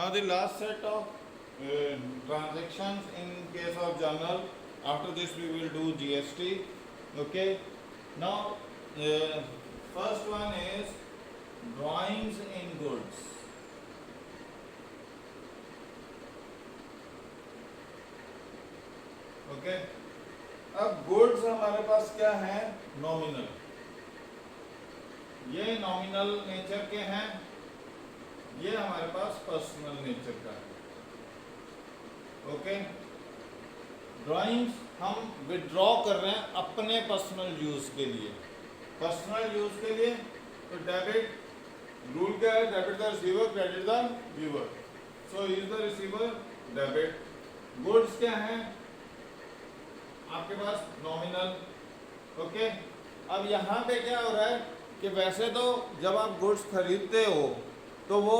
Now the last set of transactions in case of journal. After this we will do GST. Okay. Now first one is drawings in goods. Okay अब goods हमारे पास क्या है? Nominal. ये nominal nature के हैं, ये हमारे पास personal nature का है. ओके. ड्राइंग्स हम विड्रॉ कर रहे हैं अपने पर्सनल यूज के लिए. पर्सनल यूज के लिए तो डेबिट रूल क्या है? Debit the receiver, credit the giver. So is the receiver debit. Goods क्या है आपके पास? नॉमिनल. ओके. अब यहाँ पे क्या हो रहा है कि वैसे तो जब आप गुड्स खरीदते हो तो वो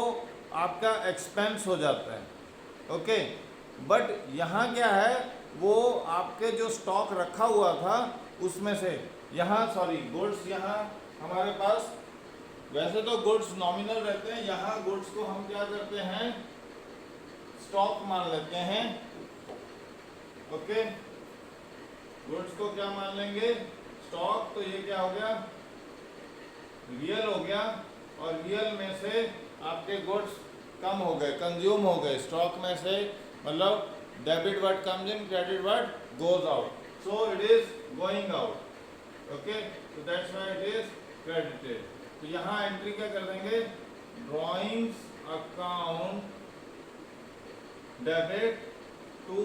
आपका एक्सपेंस हो जाता है. ओके. बट यहाँ क्या है, वो आपके जो स्टॉक रखा हुआ था उसमें से यहाँ गुड्स यहाँ हमारे पास, वैसे तो गुड्स नॉमिनल रहते हैं, यहाँ गुड्स को हम क्या करते हैं? स्टॉक मान लेते हैं. ओके. गुड्स को क्या मान लेंगे? स्टॉक. तो ये क्या हो गया? रियल हो गया. और रियल में से आपके गुड्स कम हो गए, कंज्यूम हो गए. स्टॉक में से मतलब debit word comes in, credit word goes out. So it is going out. Okay. तो that's why it is credited. तो यहाँ एंट्री क्या कर देंगे? Drawings account debit to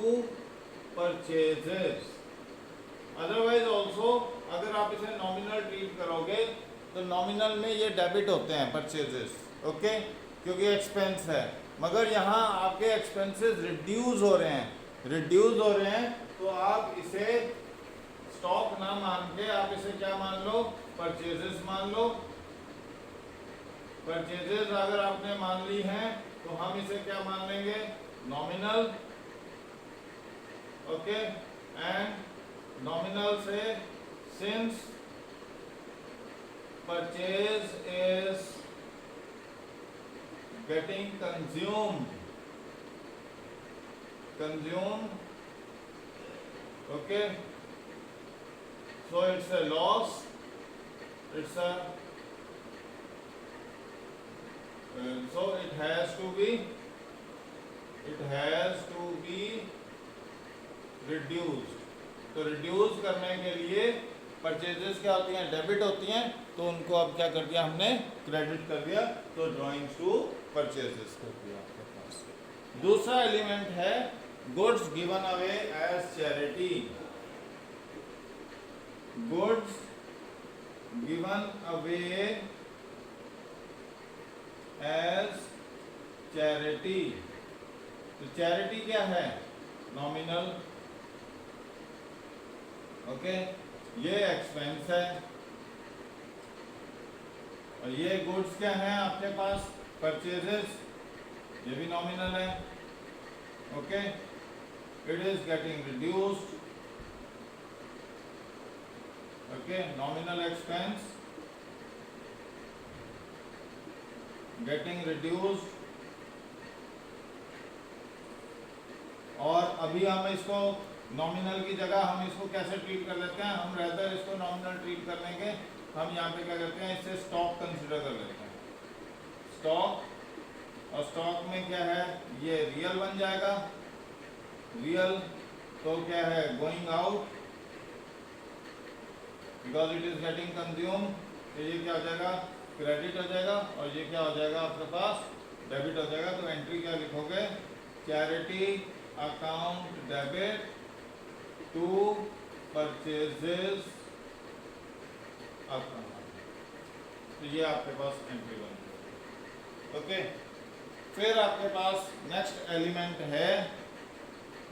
purchases. Otherwise also अगर आप इसे नॉमिनल ट्रीट करोगे तो नॉमिनल में ये डेबिट होते हैं परचेजेस. ओके. क्योंकि एक्सपेंस है. मगर यहाँ आपके एक्सपेंसेस रिड्यूस हो रहे हैं, तो आप इसे स्टॉक ना मान के आप इसे क्या मान लो? परचेजेस मान लो. परचेजेस अगर आपने मान ली हैं तो हम इसे क्या मान लेंगे? नॉमिनल. ओके. एंड नॉमिनल से since purchase is getting consumed. Okay. So it's a loss. It's a so it has to be reduced. तो रिड्यूस करने के लिए परचेजेस क्या होती हैं? डेबिट होती हैं. तो उनको अब क्या कर दिया हमने? क्रेडिट कर दिया. तो ड्राइंग्स टू परचेजेस कर दिया आपके पास. दूसरा एलिमेंट है goods given away as charity. Goods given away as charity. तो चैरिटी क्या है? नॉमिनल. ओके. ये एक्सपेंस है और ये गुड्स क्या है आपके पास? परचेजेस. ये भी नॉमिनल है. Okay. It is getting reduced. Okay. Nominal expense getting reduced. और अभी हम इसको नॉमिनल की जगह हम इसको कैसे ट्रीट कर लेते हैं? हम रेदर इसको नॉमिनल ट्रीट कर लेंगे. हम यहाँ पे क्या करते हैं? इससे स्टॉक कंसीडर कर लेते हैं. स्टॉक. और स्टॉक में क्या है? ये रियल बन जाएगा. रियल तो क्या है? Going out because it is getting consume. तो ये क्या हो जाएगा? क्रेडिट हो जाएगा. और ये क्या हो जाएगा आपके पास? डेबिट हो जाएगा. तो एंट्री क्या लिखोगे? Charity account debit to purchases account. तो ये आपके पास एंट्री बन गई. ओके. फिर आपके पास नेक्स्ट एलिमेंट है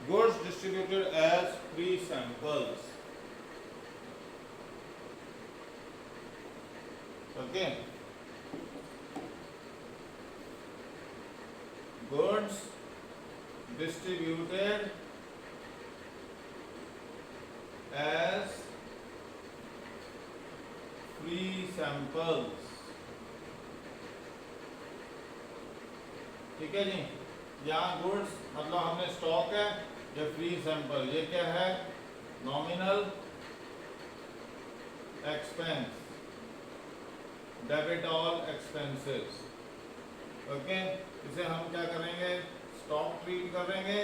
goods distributed as free samples. Okay. Goods distributed as free samples. ठीक है जी. यहाँ गुड्स मतलब हमने स्टॉक है या फ्री सैंपल, ये क्या है, nominal expense, debit all expenses. Okay, इसे हम क्या करेंगे, स्टॉक ट्रीट करेंगे।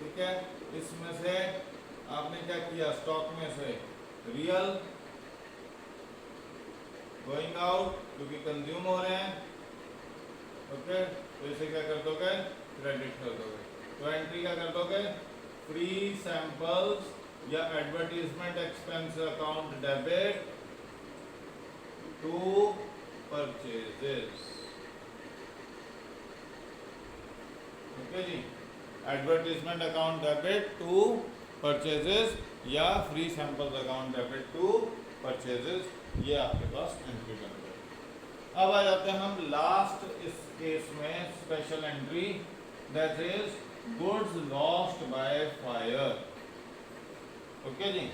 ठीक है, इसमें से आपने क्या किया, स्टॉक में से रियल गोइंग आउट क्योंकि कंज्यूम हो रहे हैं। ओके, तो इसे क्या कर दोगे, क्रेडिट कर दोगे। तो एंट्री क्या कर दोगे, फ्री सैंपल्स या advertisement expense account debit to purchases. Okay जी, advertisement account debit to purchases या free samples account debit to purchases, ये आपके पास एंट्री बन गई। अब आ जाते हैं हम लास्ट इस केस में special entry, that is goods lost by fire. Okay जी,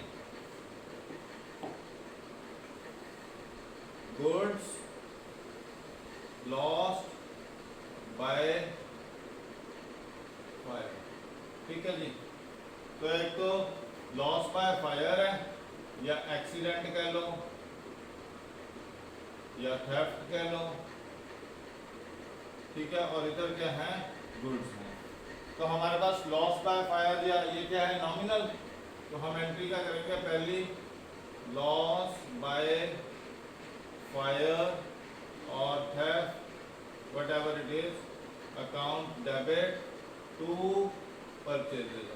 गुड्स लॉस्ट बाय फायर। ठीक है जी, तो एक तो लॉस बाय फायर है, या एक्सीडेंट कह लो, या थेफ्ट कह लो। ठीक है, और इधर क्या है, गुड्स हैं। तो हमारे पास लॉस बाय फायर या ये क्या है, नॉमिनल। तो हम एंट्री क्या करेंगे, पहली लॉस बाय फायर और theft whatever it is, account debit to purchases.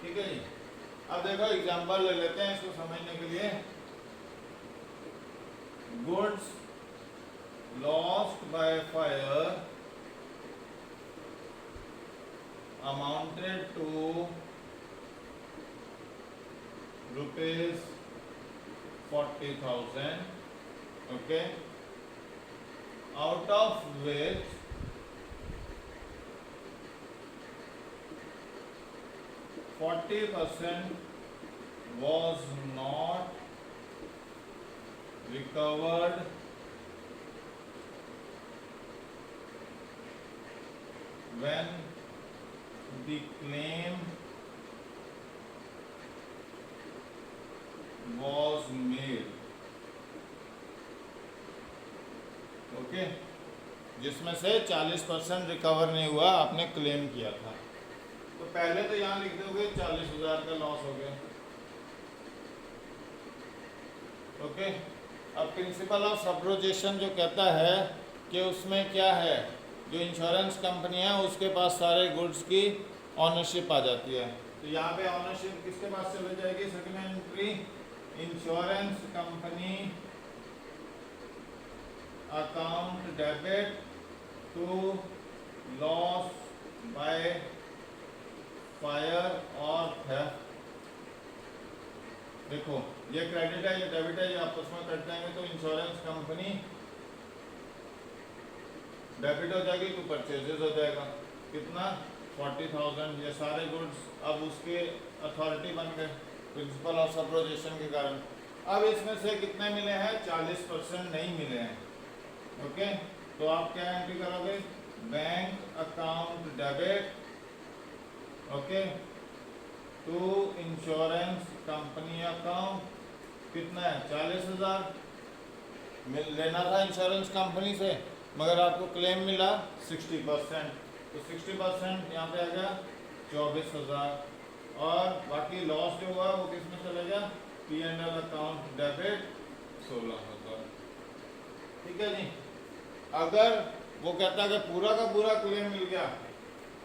ठीक है जी, अब देखो एग्जांपल ले लेते हैं इसको समझने के लिए। Goods lost by fire amounted to rupees 40,000, okay, out of which 40% was not recovered when the claim was made। Okay, जिसमें से 40% रिकवर नहीं हुआ, आपने क्लेम किया था। तो पहले तो यहाँ लिख दोगे 40,000 का लॉस हो गया। ओके, अब प्रिंसिपल ऑफ सब्रोजेशन जो कहता है कि उसमें क्या है, जो इंश्योरेंस कंपनी है उसके पास सारे गुड्स की ऑनरशिप आ जाती है। तो यहाँ पे ऑनरशिप किसके पास चली जाएगी, second entry, insurance company account debit to loss by fire और थेफ्ट। देखो ये क्रेडिट है, ये डेबिट है, ये आपस में कट जाएंगे तो इंश्योरेंस कंपनी डेबिट हो जाएगी तो परचेजेस हो जाएगा। कितना, 40,000। ये सारे गुड्स अब उसके अथॉरिटी बन गए प्रिंसिपल ऑफ सब्रोजेशन के कारण। अब इसमें से कितने मिले हैं, 40% नहीं मिले हैं। ओके, तो आप क्या एंट्री करोगे, bank account debit, okay, to insurance company account. कितना है, 40,000 लेना था इंश्योरेंस कंपनी से, मगर आपको क्लेम मिला 60%, तो 60% यहाँ पे आ गया 24,000, और बाकी लॉस जो हुआ वो किस में चला गया, P&L अकाउंट डेबिट 16,000। ठीक है जी, अगर वो कहता है कि पूरा का पूरा क्लेम मिल गया,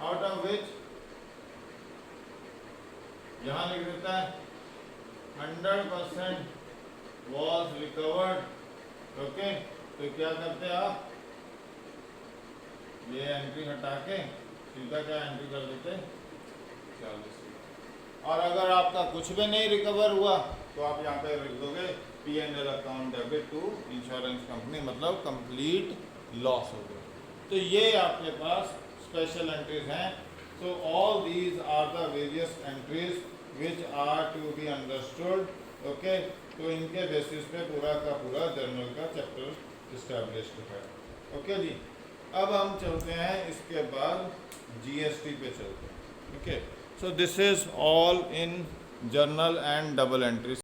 आउट ऑफ विच यहाँ लिख देता है 100% वॉज रिकवर्ड। ओके, तो क्या करते हैं आप, ये एंट्री हटा के सीधा क्या एंट्री कर देते 40। और अगर आपका कुछ भी नहीं रिकवर हुआ तो आप यहाँ पे लिख दोगे P&L account debit to insurance company, मतलब कंप्लीट लॉस हो गया। तो ये आपके पास स्पेशल एंट्रीज हैं। So all these are the various entries which are to be understood. Okay, तो इनके बेसिस पे पूरा का पूरा जर्नल का चैप्टर इस्टेब्लिश्ड है। ओके जी, अब हम चलते हैं इसके बाद जीएसटी पे चलते हैं। Okay, so this is all in journal and double entry.